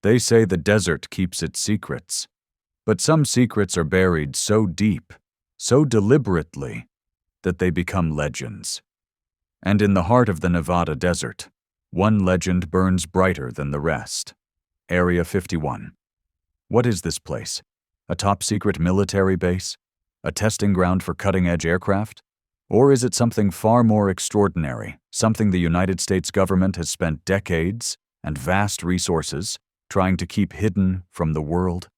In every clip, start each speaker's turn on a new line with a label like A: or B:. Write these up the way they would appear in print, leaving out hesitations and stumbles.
A: They say the desert keeps its secrets, but some secrets are buried so deep, so deliberately, that they become legends. And in the heart of the Nevada desert, one legend burns brighter than the rest. Area 51. What is this place? A top-secret military base? A testing ground for cutting-edge aircraft? Or is it something far more extraordinary, something the United States government has spent decades and vast resources trying to keep hidden from the world?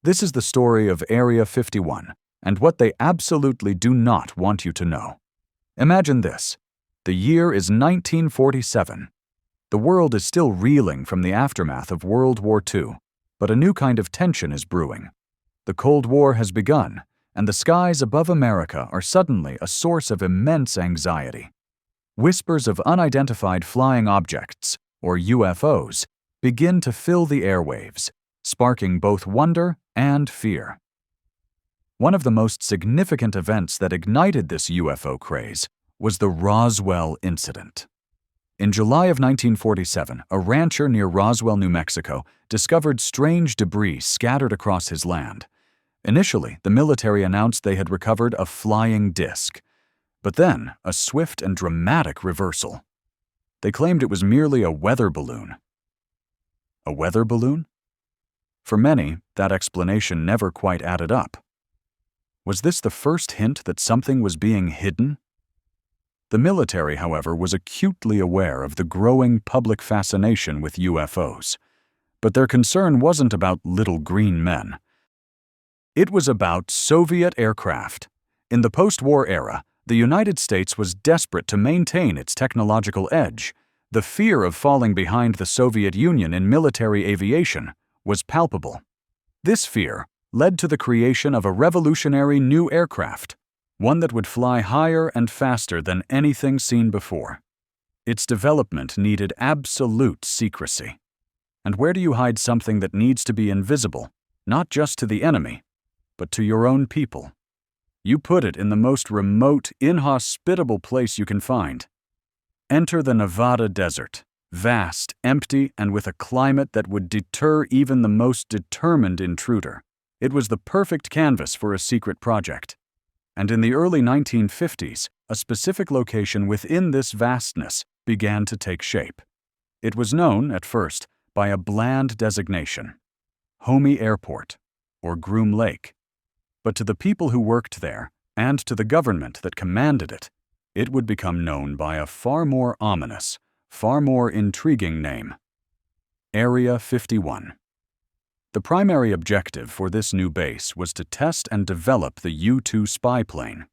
A: This is the story of Area 51 and what they absolutely do not want you to know. Imagine this. The year is 1947. The world is still reeling from the aftermath of World War II, but a new kind of tension is brewing. The Cold War has begun, and the skies above America are suddenly a source of immense anxiety. Whispers of unidentified flying objects, or UFOs, begin to fill the airwaves, sparking both wonder and fear. One of the most significant events that ignited this UFO craze was the Roswell incident. In July of 1947, a rancher near Roswell, New Mexico, discovered strange debris scattered across his land. Initially, the military announced they had recovered a flying disc, but then a swift and dramatic reversal. They claimed it was merely a weather balloon. A weather balloon? For many, that explanation never quite added up. Was this the first hint that something was being hidden? The military, however, was acutely aware of the growing public fascination with UFOs. But their concern wasn't about little green men. It was about Soviet aircraft. In the post-war era, the United States was desperate to maintain its technological edge. The fear of falling behind the Soviet Union in military aviation was palpable. This fear led to the creation of a revolutionary new aircraft, one that would fly higher and faster than anything seen before. Its development needed absolute secrecy. And where do you hide something that needs to be invisible, not just to the enemy, but to your own people? You put it in the most remote, inhospitable place you can find. Enter the Nevada desert, vast, empty, and with a climate that would deter even the most determined intruder. It was the perfect canvas for a secret project. And in the early 1950s, a specific location within this vastness began to take shape. It was known, at first, by a bland designation, Homey Airport, or Groom Lake. But to the people who worked there, and to the government that commanded it, it would become known by a far more ominous, far more intriguing name: Area 51. The primary objective for this new base was to test and develop the U-2 spy plane.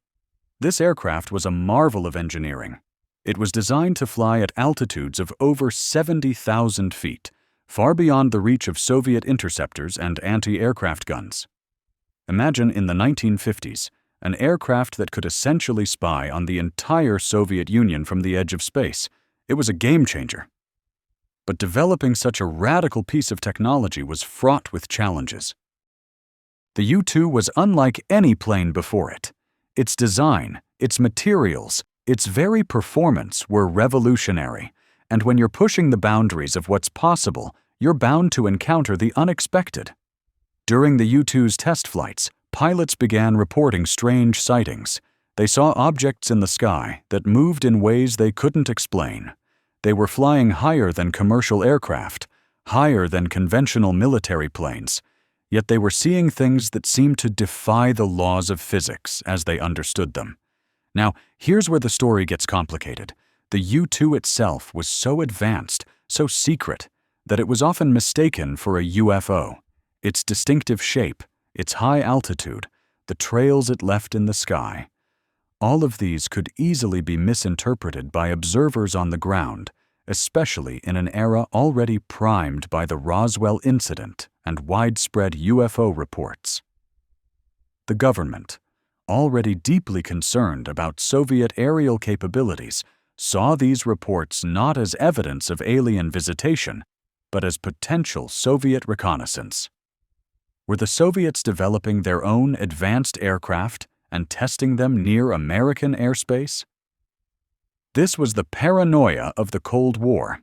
A: This aircraft was a marvel of engineering. It was designed to fly at altitudes of over 70,000 feet, far beyond the reach of Soviet interceptors and anti-aircraft guns. Imagine in the 1950s, an aircraft that could essentially spy on the entire Soviet Union from the edge of space. It was a game changer. But developing such a radical piece of technology was fraught with challenges. The U-2 was unlike any plane before it. Its design, its materials, its very performance were revolutionary, and when you're pushing the boundaries of what's possible, you're bound to encounter the unexpected. During the U-2's test flights, pilots began reporting strange sightings. They saw objects in the sky that moved in ways they couldn't explain. They were flying higher than commercial aircraft, higher than conventional military planes, yet they were seeing things that seemed to defy the laws of physics as they understood them. Now, here's where the story gets complicated. The U-2 itself was so advanced, so secret, that it was often mistaken for a UFO. Its distinctive shape, its high altitude, the trails it left in the sky. All of these could easily be misinterpreted by observers on the ground, especially in an era already primed by the Roswell incident and widespread UFO reports. The government, already deeply concerned about Soviet aerial capabilities, saw these reports not as evidence of alien visitation, but as potential Soviet reconnaissance. Were the Soviets developing their own advanced aircraft and testing them near American airspace? This was the paranoia of the Cold War.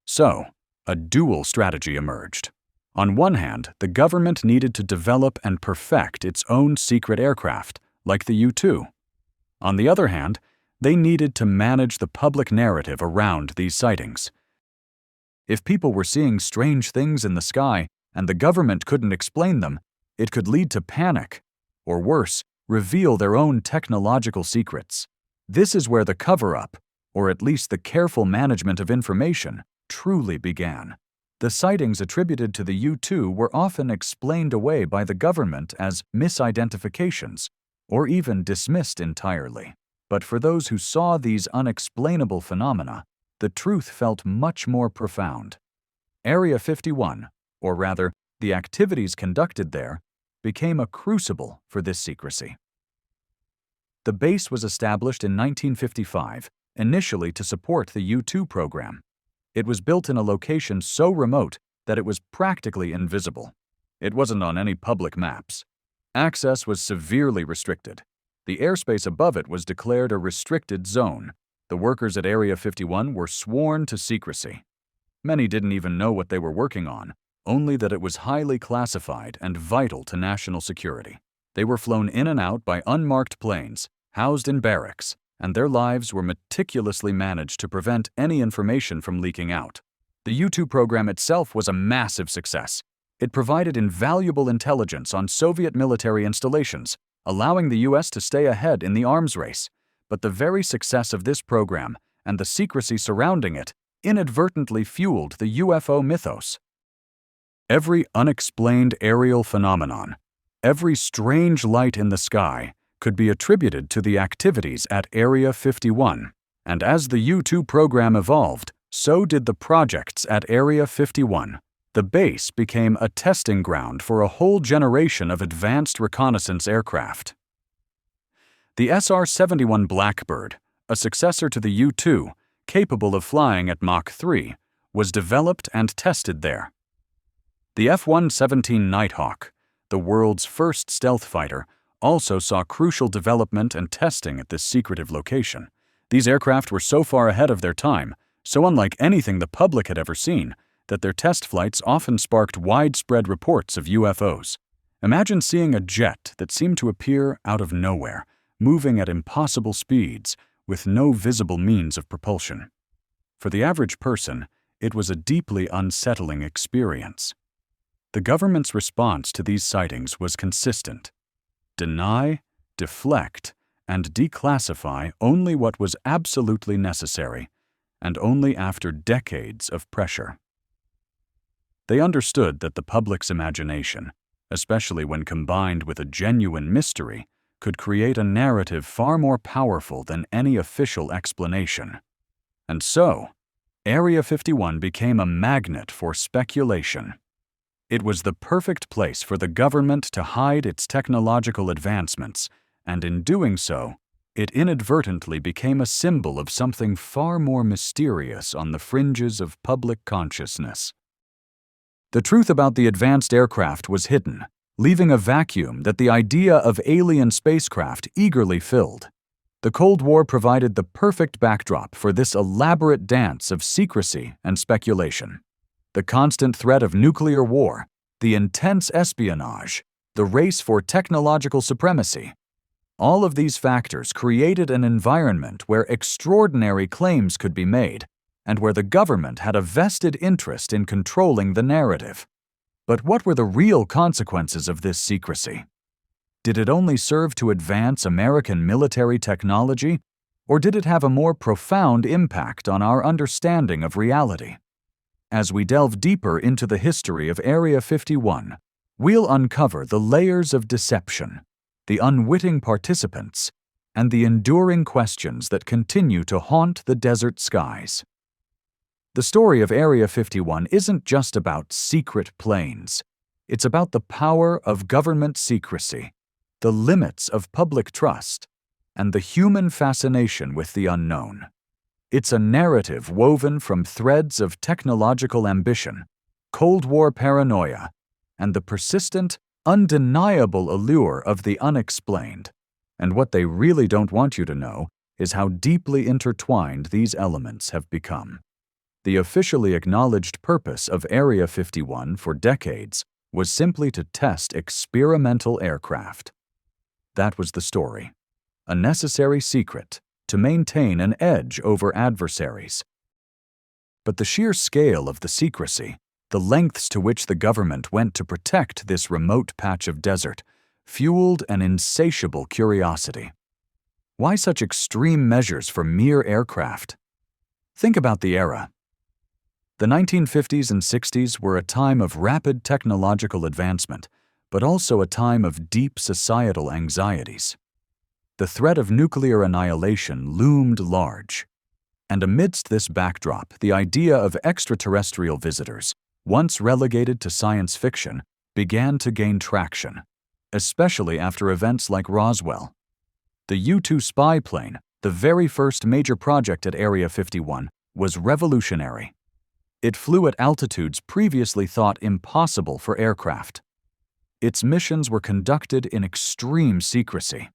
A: So, a dual strategy emerged. On one hand, the government needed to develop and perfect its own secret aircraft, like the U-2. On the other hand, they needed to manage the public narrative around these sightings. If people were seeing strange things in the sky and the government couldn't explain them, it could lead to panic, or worse, reveal their own technological secrets. This is where the cover-up, or at least the careful management of information, truly began. The sightings attributed to the U-2 were often explained away by the government as misidentifications, or even dismissed entirely. But for those who saw these unexplainable phenomena, the truth felt much more profound. Area 51, or rather, the activities conducted there, became a crucible for this secrecy. The base was established in 1955, initially to support the U-2 program. It was built in a location so remote that it was practically invisible. It wasn't on any public maps. Access was severely restricted. The airspace above it was declared a restricted zone. The workers at Area 51 were sworn to secrecy. Many didn't even know what they were working on, only that it was highly classified and vital to national security. They were flown in and out by unmarked planes, housed in barracks, and their lives were meticulously managed to prevent any information from leaking out. The U-2 program itself was a massive success. It provided invaluable intelligence on Soviet military installations, allowing the U.S. to stay ahead in the arms race. But the very success of this program and the secrecy surrounding it inadvertently fueled the UFO mythos. Every unexplained aerial phenomenon, every strange light in the sky, could be attributed to the activities at Area 51. And as the U-2 program evolved, so did the projects at Area 51. The base became a testing ground for a whole generation of advanced reconnaissance aircraft. The SR-71 Blackbird, a successor to the U-2, capable of flying at Mach 3, was developed and tested there. The F-117 Nighthawk, the world's first stealth fighter, also saw crucial development and testing at this secretive location. These aircraft were so far ahead of their time, so unlike anything the public had ever seen, that their test flights often sparked widespread reports of UFOs. Imagine seeing a jet that seemed to appear out of nowhere, moving at impossible speeds, with no visible means of propulsion. For the average person, it was a deeply unsettling experience. The government's response to these sightings was consistent: deny, deflect, and declassify only what was absolutely necessary, and only after decades of pressure. They understood that the public's imagination, especially when combined with a genuine mystery, could create a narrative far more powerful than any official explanation. And so, Area 51 became a magnet for speculation. It was the perfect place for the government to hide its technological advancements, and in doing so, it inadvertently became a symbol of something far more mysterious on the fringes of public consciousness. The truth about the advanced aircraft was hidden, leaving a vacuum that the idea of alien spacecraft eagerly filled. The Cold War provided the perfect backdrop for this elaborate dance of secrecy and speculation. The constant threat of nuclear war, the intense espionage, the race for technological supremacy. All of these factors created an environment where extraordinary claims could be made, and where the government had a vested interest in controlling the narrative. But what were the real consequences of this secrecy? Did it only serve to advance American military technology, or did it have a more profound impact on our understanding of reality? As we delve deeper into the history of Area 51, we'll uncover the layers of deception, the unwitting participants, and the enduring questions that continue to haunt the desert skies. The story of Area 51 isn't just about secret planes. It's about the power of government secrecy, the limits of public trust, and the human fascination with the unknown. It's a narrative woven from threads of technological ambition, Cold War paranoia, and the persistent, undeniable allure of the unexplained. And what they really don't want you to know is how deeply intertwined these elements have become. The officially acknowledged purpose of Area 51 for decades was simply to test experimental aircraft. That was the story. A necessary secret to maintain an edge over adversaries. But the sheer scale of the secrecy, the lengths to which the government went to protect this remote patch of desert, fueled an insatiable curiosity. Why such extreme measures for mere aircraft? Think about the era. The 1950s and 60s were a time of rapid technological advancement, but also a time of deep societal anxieties. The threat of nuclear annihilation loomed large. And amidst this backdrop, the idea of extraterrestrial visitors, once relegated to science fiction, began to gain traction, especially after events like Roswell. The U-2 spy plane, the very first major project at Area 51, was revolutionary. It flew at altitudes previously thought impossible for aircraft. Its missions were conducted in extreme secrecy.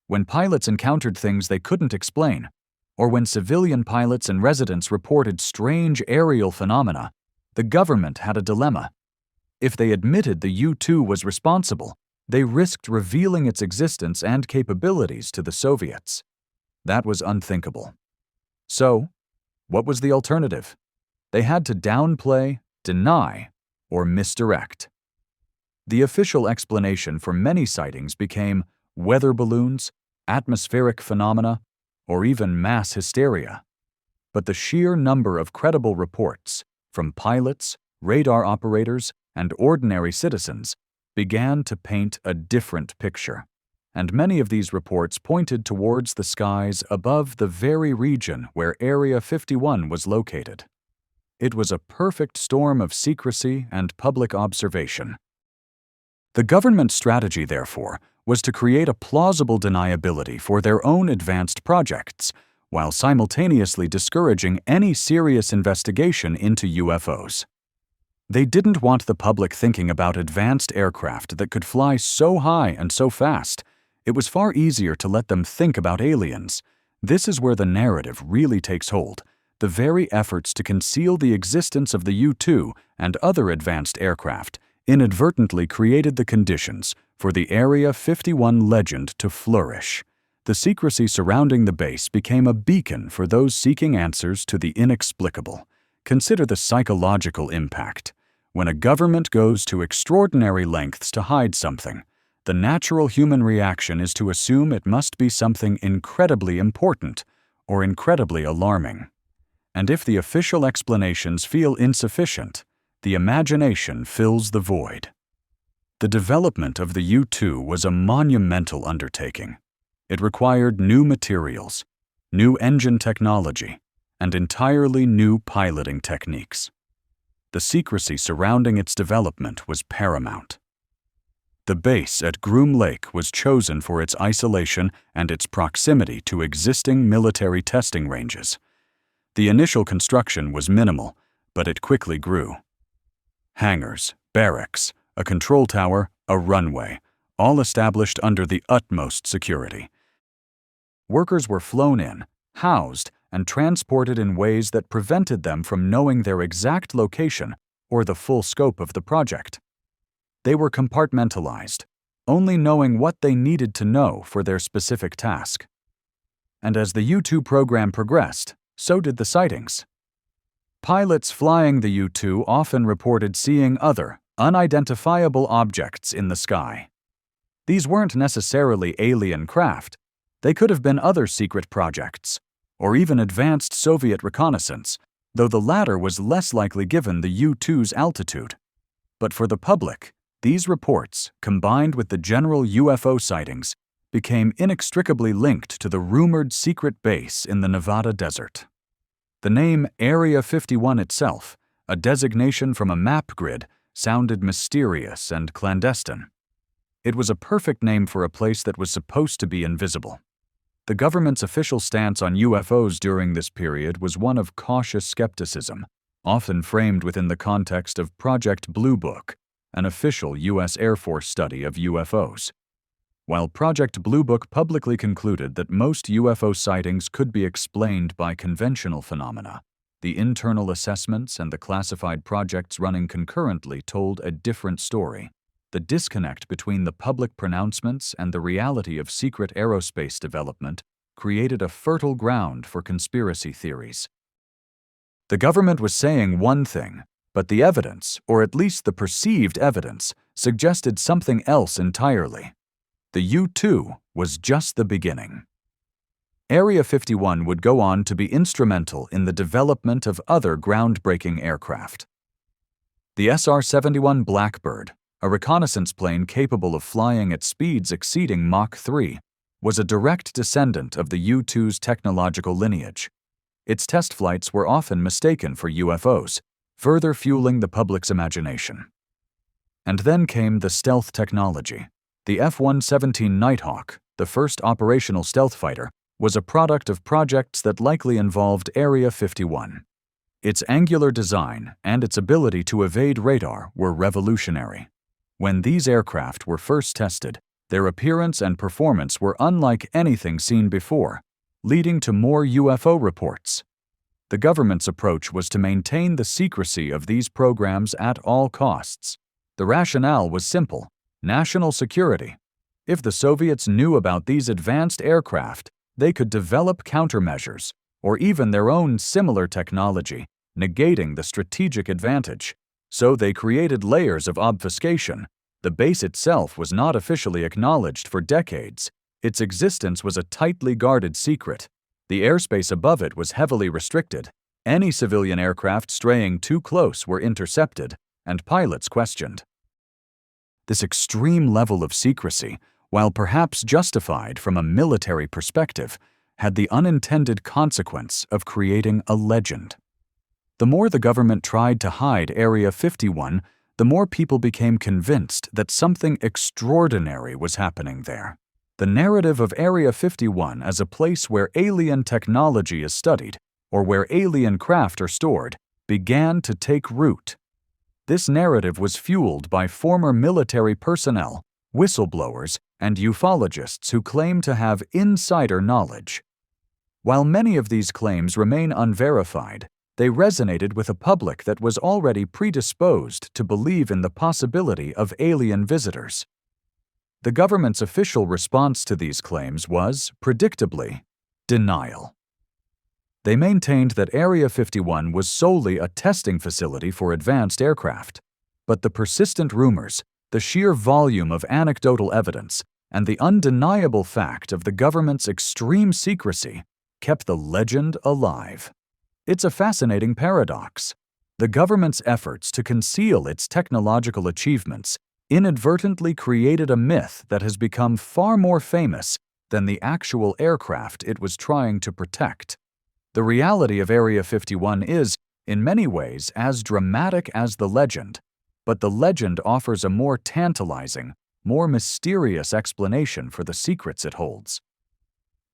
A: When pilots encountered things they couldn't explain, or when civilian pilots and residents reported strange aerial phenomena, the government had a dilemma. If they admitted the U-2 was responsible, they risked revealing its existence and capabilities to the Soviets. That was unthinkable. So, what was the alternative? They had to downplay, deny, or misdirect. The official explanation for many sightings became weather balloons, atmospheric phenomena, or even mass hysteria. But the sheer number of credible reports, from pilots, radar operators, and ordinary citizens, began to paint a different picture. And many of these reports pointed towards the skies above the very region where Area 51 was located. It was a perfect storm of secrecy and public observation. The government's strategy, therefore, was to create a plausible deniability for their own advanced projects, while simultaneously discouraging any serious investigation into UFOs. They didn't want the public thinking about advanced aircraft that could fly so high and so fast. It was far easier to let them think about aliens. This is where the narrative really takes hold. The very efforts to conceal the existence of the U-2 and other advanced aircraft inadvertently created the conditions for the Area 51 legend to flourish. The secrecy surrounding the base became a beacon for those seeking answers to the inexplicable. Consider the psychological impact. When a government goes to extraordinary lengths to hide something, the natural human reaction is to assume it must be something incredibly important or incredibly alarming. And if the official explanations feel insufficient, the imagination fills the void. The development of the U-2 was a monumental undertaking. It required new materials, new engine technology, and entirely new piloting techniques. The secrecy surrounding its development was paramount. The base at Groom Lake was chosen for its isolation and its proximity to existing military testing ranges. The initial construction was minimal, but it quickly grew. Hangars, barracks, a control tower, a runway, all established under the utmost security. Workers were flown in, housed, and transported in ways that prevented them from knowing their exact location or the full scope of the project. They were compartmentalized, only knowing what they needed to know for their specific task. And as the U-2 program progressed, so did the sightings. Pilots flying the U-2 often reported seeing other, unidentifiable objects in the sky. These weren't necessarily alien craft. They could have been other secret projects, or even advanced Soviet reconnaissance, though the latter was less likely given the U-2's altitude. But for the public, these reports, combined with the general UFO sightings, became inextricably linked to the rumored secret base in the Nevada desert. The name Area 51 itself, a designation from a map grid, sounded mysterious and clandestine. It was a perfect name for a place that was supposed to be invisible. The government's official stance on UFOs during this period was one of cautious skepticism, often framed within the context of Project Blue Book, an official U.S. Air Force study of UFOs. While Project Blue Book publicly concluded that most UFO sightings could be explained by conventional phenomena, The internal assessments and the classified projects running concurrently told a different story. The disconnect between the public pronouncements and the reality of secret aerospace development created a fertile ground for conspiracy theories. The government was saying one thing, but the evidence, or at least the perceived evidence, suggested something else entirely. The U-2 was just the beginning. Area 51 would go on to be instrumental in the development of other groundbreaking aircraft. The SR-71 Blackbird, a reconnaissance plane capable of flying at speeds exceeding Mach 3, was a direct descendant of the U-2's technological lineage. Its test flights were often mistaken for UFOs, further fueling the public's imagination. And then came the stealth technology. The F-117 Nighthawk, the first operational stealth fighter, was a product of projects that likely involved Area 51. Its angular design and its ability to evade radar were revolutionary. When these aircraft were first tested, their appearance and performance were unlike anything seen before, leading to more UFO reports. The government's approach was to maintain the secrecy of these programs at all costs. The rationale was simple: national security. If the Soviets knew about these advanced aircraft, they could develop countermeasures, or even their own similar technology, negating the strategic advantage. So they created layers of obfuscation. The base itself was not officially acknowledged for decades. Its existence was a tightly guarded secret. The airspace above it was heavily restricted. Any civilian aircraft straying too close were intercepted, and pilots questioned. This extreme level of secrecy, while perhaps justified from a military perspective, had the unintended consequence of creating a legend. The more the government tried to hide Area 51, the more people became convinced that something extraordinary was happening there. The narrative of Area 51 as a place where alien technology is studied, or where alien craft are stored, began to take root. This narrative was fueled by former military personnel, whistleblowers, and ufologists who claim to have insider knowledge. While many of these claims remain unverified, they resonated with a public that was already predisposed to believe in the possibility of alien visitors. The government's official response to these claims was, predictably, denial. They maintained that Area 51 was solely a testing facility for advanced aircraft, but the persistent rumors, the sheer volume of anecdotal evidence, and the undeniable fact of the government's extreme secrecy kept the legend alive. It's a fascinating paradox. The government's efforts to conceal its technological achievements inadvertently created a myth that has become far more famous than the actual aircraft it was trying to protect. The reality of Area 51 is, in many ways, as dramatic as the legend, but the legend offers a more tantalizing, more mysterious explanation for the secrets it holds.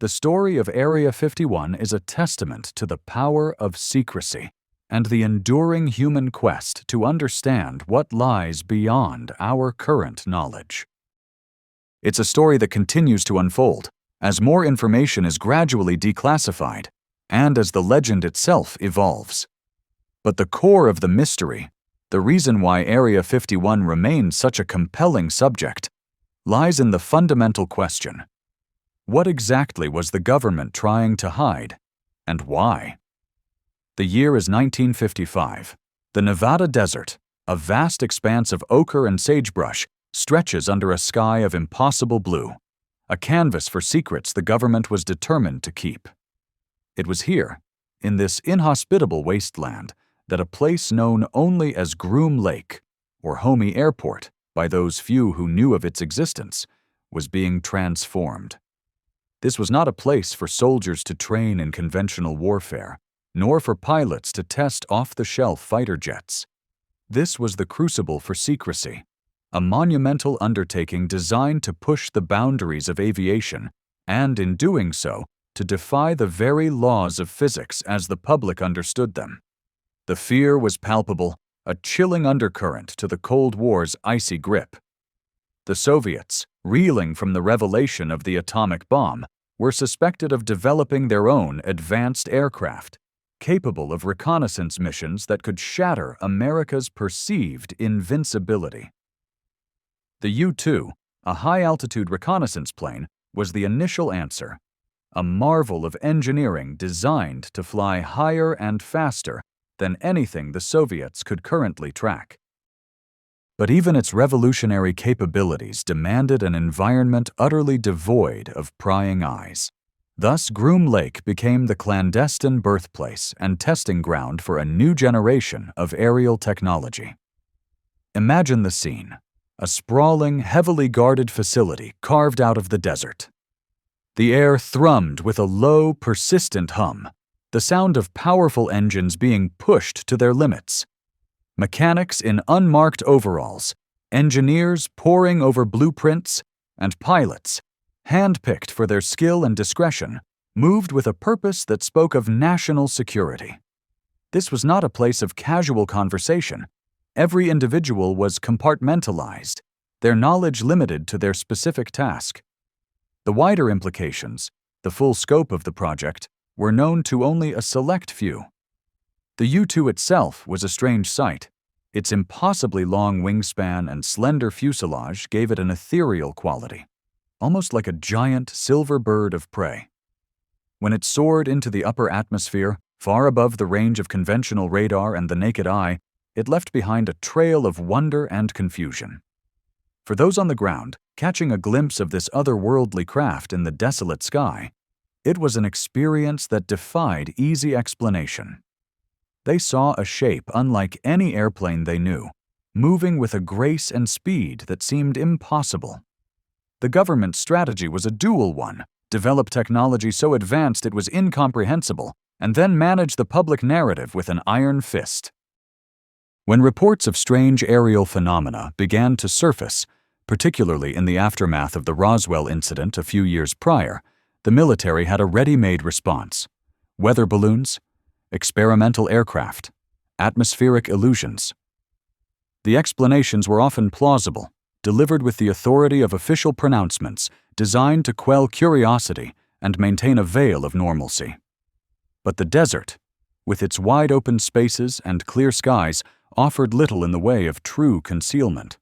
A: The story of Area 51 is a testament to the power of secrecy and the enduring human quest to understand what lies beyond our current knowledge. It's a story that continues to unfold as more information is gradually declassified and as the legend itself evolves. But the core of the mystery, the reason why Area 51 remains such a compelling subject, lies in the fundamental question: what exactly was the government trying to hide, and why? The year is 1955. The Nevada desert, a vast expanse of ochre and sagebrush, stretches under a sky of impossible blue, a canvas for secrets the government was determined to keep. It was here, in this inhospitable wasteland, that a place known only as Groom Lake, or Homey Airport by those few who knew of its existence, was being transformed. This was not a place for soldiers to train in conventional warfare, nor for pilots to test off-the-shelf fighter jets. This was the crucible for secrecy, a monumental undertaking designed to push the boundaries of aviation, and in doing so, to defy the very laws of physics as the public understood them. The fear was palpable, a chilling undercurrent to the Cold War's icy grip. The Soviets, reeling from the revelation of the atomic bomb, were suspected of developing their own advanced aircraft, capable of reconnaissance missions that could shatter America's perceived invincibility. The U-2, a high-altitude reconnaissance plane, was the initial answer, a marvel of engineering designed to fly higher and faster than anything the Soviets could currently track. But even its revolutionary capabilities demanded an environment utterly devoid of prying eyes. Thus, Groom Lake became the clandestine birthplace and testing ground for a new generation of aerial technology. Imagine the scene: a sprawling, heavily guarded facility carved out of the desert. The air thrummed with a low, persistent hum, the sound of powerful engines being pushed to their limits. Mechanics in unmarked overalls, engineers poring over blueprints, and pilots, hand-picked for their skill and discretion, moved with a purpose that spoke of national security. This was not a place of casual conversation. Every individual was compartmentalized, their knowledge limited to their specific task. The wider implications, the full scope of the project, were known to only a select few. The U-2 itself was a strange sight. Its impossibly long wingspan and slender fuselage gave it an ethereal quality, almost like a giant silver bird of prey. When it soared into the upper atmosphere, far above the range of conventional radar and the naked eye, it left behind a trail of wonder and confusion. For those on the ground, catching a glimpse of this otherworldly craft in the desolate sky, it was an experience that defied easy explanation. They saw a shape unlike any airplane they knew, moving with a grace and speed that seemed impossible. The government's strategy was a dual one: develop technology so advanced it was incomprehensible, and then manage the public narrative with an iron fist. When reports of strange aerial phenomena began to surface, particularly in the aftermath of the Roswell incident a few years prior, the military had a ready-made response: weather balloons, experimental aircraft, atmospheric illusions. The explanations were often plausible, delivered with the authority of official pronouncements designed to quell curiosity and maintain a veil of normalcy. But the desert, with its wide-open spaces and clear skies, offered little in the way of true concealment.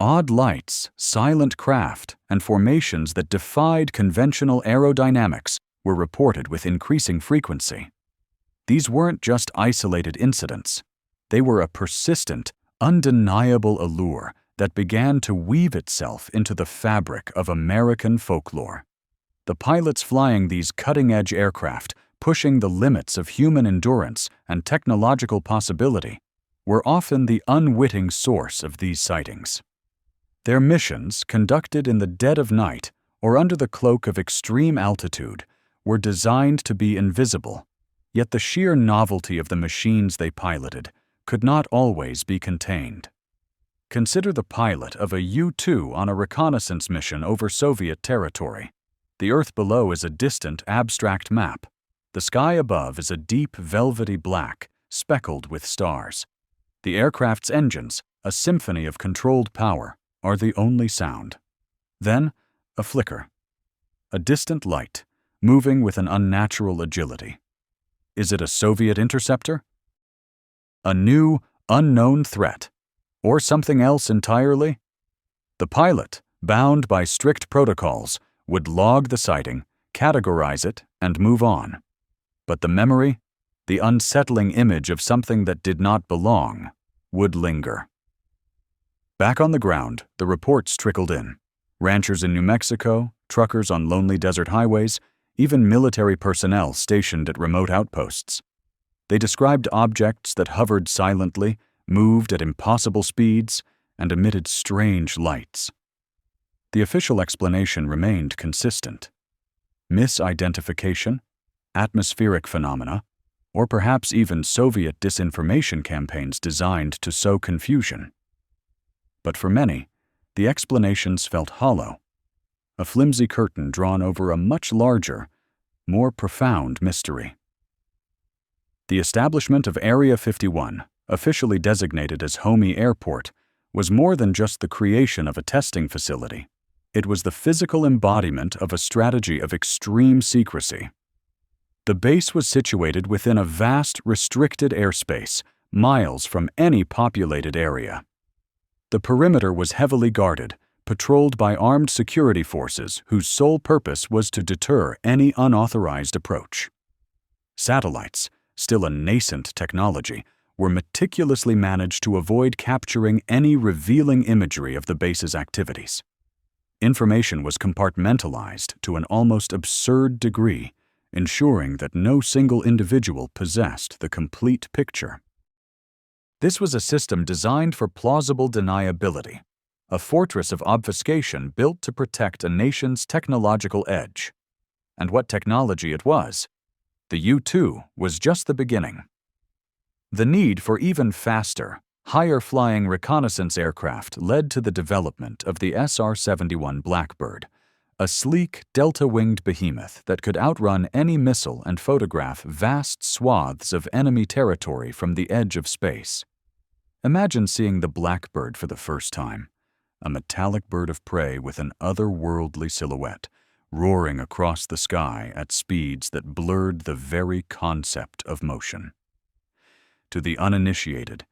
A: Odd lights, silent craft, and formations that defied conventional aerodynamics were reported with increasing frequency. These weren't just isolated incidents. They were a persistent, undeniable allure that began to weave itself into the fabric of American folklore. The pilots flying these cutting-edge aircraft, pushing the limits of human endurance and technological possibility, were often the unwitting source of these sightings. Their missions, conducted in the dead of night or under the cloak of extreme altitude, were designed to be invisible, yet the sheer novelty of the machines they piloted could not always be contained. Consider the pilot of a U-2 on a reconnaissance mission over Soviet territory. The Earth below is a distant, abstract map. The sky above is a deep, velvety black, speckled with stars. The aircraft's engines, a symphony of controlled power, are the only sound. Then, a flicker. A distant light, moving with an unnatural agility. Is it a Soviet interceptor? A new, unknown threat? Or something else entirely? The pilot, bound by strict protocols, would log the sighting, categorize it, and move on. But the memory, the unsettling image of something that did not belong, would linger. Back on the ground, the reports trickled in. Ranchers in New Mexico, truckers on lonely desert highways, even military personnel stationed at remote outposts. They described objects that hovered silently, moved at impossible speeds, and emitted strange lights. The official explanation remained consistent: misidentification, atmospheric phenomena, or perhaps even Soviet disinformation campaigns designed to sow confusion. But for many, the explanations felt hollow, a flimsy curtain drawn over a much larger, more profound mystery. The establishment of Area 51, officially designated as Homey Airport, was more than just the creation of a testing facility. It was the physical embodiment of a strategy of extreme secrecy. The base was situated within a vast, restricted airspace, miles from any populated area. The perimeter was heavily guarded, patrolled by armed security forces whose sole purpose was to deter any unauthorized approach. Satellites, still a nascent technology, were meticulously managed to avoid capturing any revealing imagery of the base's activities. Information was compartmentalized to an almost absurd degree, ensuring that no single individual possessed the complete picture. This was a system designed for plausible deniability, a fortress of obfuscation built to protect a nation's technological edge. And what technology it was! The U-2 was just the beginning. The need for even faster, higher-flying reconnaissance aircraft led to the development of the SR-71 Blackbird, a sleek, delta-winged behemoth that could outrun any missile and photograph vast swaths of enemy territory from the edge of space. Imagine seeing the Blackbird for the first time, a metallic bird of prey with an otherworldly silhouette, roaring across the sky at speeds that blurred the very concept of motion. To the uninitiated,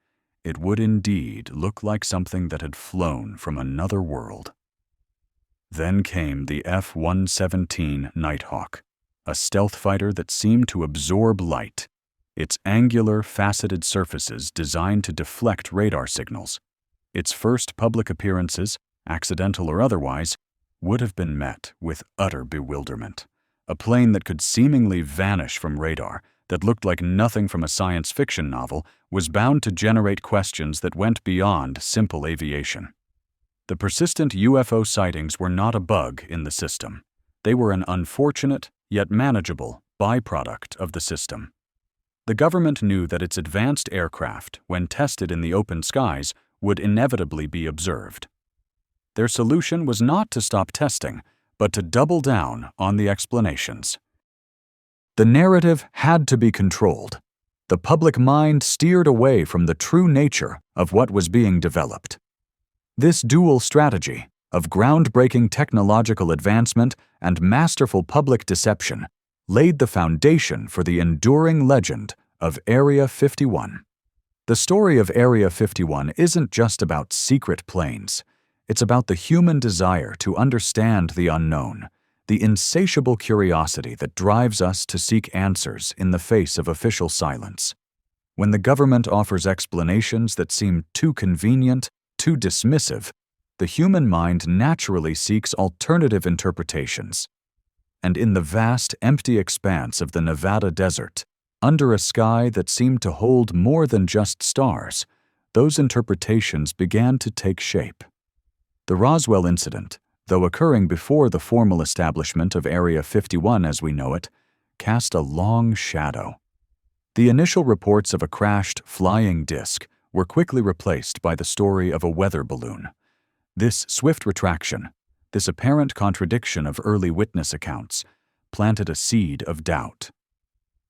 A: it would indeed look like something that had flown from another world. Then came the F-117 Nighthawk, a stealth fighter that seemed to absorb light, its angular, faceted surfaces designed to deflect radar signals. Its first public appearances, accidental or otherwise, would have been met with utter bewilderment. A plane that could seemingly vanish from radar, that looked like nothing from a science fiction novel, was bound to generate questions that went beyond simple aviation. The persistent UFO sightings were not a bug in the system. They were an unfortunate, yet manageable, byproduct of the system. The government knew that its advanced aircraft, when tested in the open skies, would inevitably be observed. Their solution was not to stop testing, but to double down on the explanations. The narrative had to be controlled. The public mind steered away from the true nature of what was being developed. This dual strategy of groundbreaking technological advancement and masterful public deception laid the foundation for the enduring legend of Area 51. The story of Area 51 isn't just about secret planes. It's about the human desire to understand the unknown, the insatiable curiosity that drives us to seek answers in the face of official silence. When the government offers explanations that seem too convenient, too dismissive, the human mind naturally seeks alternative interpretations. And in the vast, empty expanse of the Nevada desert, under a sky that seemed to hold more than just stars, those interpretations began to take shape. The Roswell incident, though occurring before the formal establishment of Area 51 as we know it, cast a long shadow. The initial reports of a crashed flying disc were quickly replaced by the story of a weather balloon. This swift retraction, this apparent contradiction of early witness accounts, planted a seed of doubt.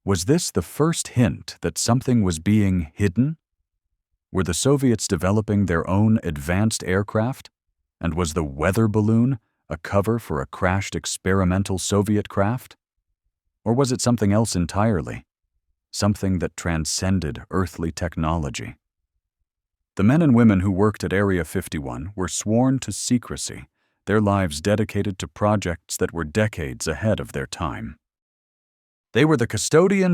A: Was this the first hint that something was being hidden? Were the Soviets developing their own advanced aircraft? And was the weather balloon a cover for a crashed experimental Soviet craft? Or was it something else entirely? Something that transcended earthly technology? The men and women who worked at Area 51 were sworn to secrecy, their lives dedicated to projects that were decades ahead of their time. They were the custodians